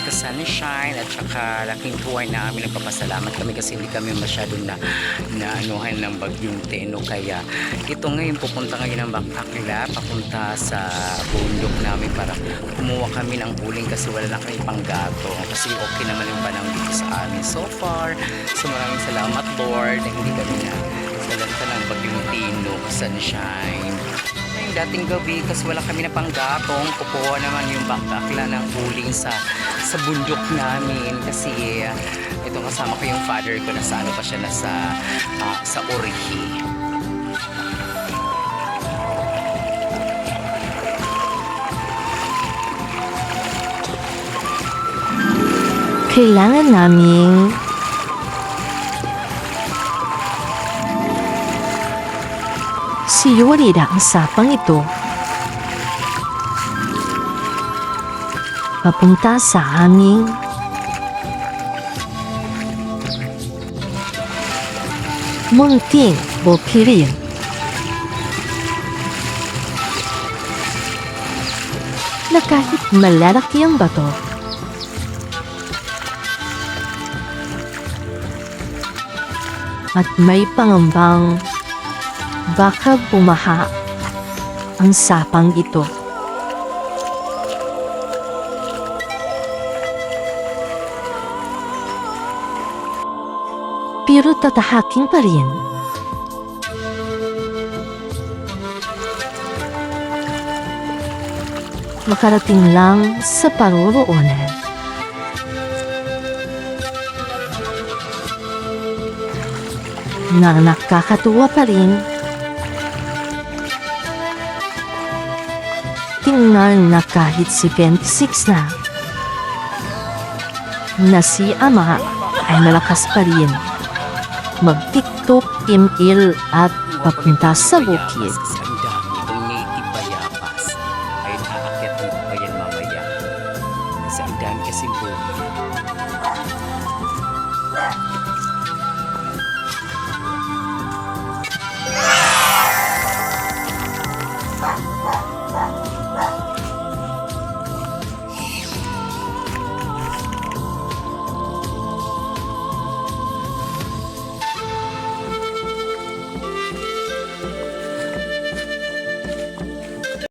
Ka Sunshine at saka laking tuwa namin, nagpapasalamat kami kasi hindi kami masyadong naanuhan ng bagyong Teno. Kaya ito ngayon, pupunta ngayon ng Bakakila papunta sa bundok namin para kumuha kami ng uling kasi wala na kami panggato kasi okay naman yung panahon dito sa amin so far. So maraming salamat Lord na hindi kami na salanta ng bagyong Teno, Sunshine. Yung dating gabi kasi wala kami na panggatong, kukuha naman yung bakakla ng uling sa bundok namin kasi itong kasama ko yung father ko nasa ano pa siya, sa Orihi. Kailangan naming siyurida ang sapang ito papunta sa aming munting bukirin. Na kahit malalaki ang bato, at may pangambang baka bumaha ang sapang ito. Pero tatahaking pa rin. Makarating lang sa paroroonan. Na nakakatuwa pa rin. Tingnan na kahit si 26 na si ama ay malakas pa rin mag-tiktok, email at papunta sa bukid.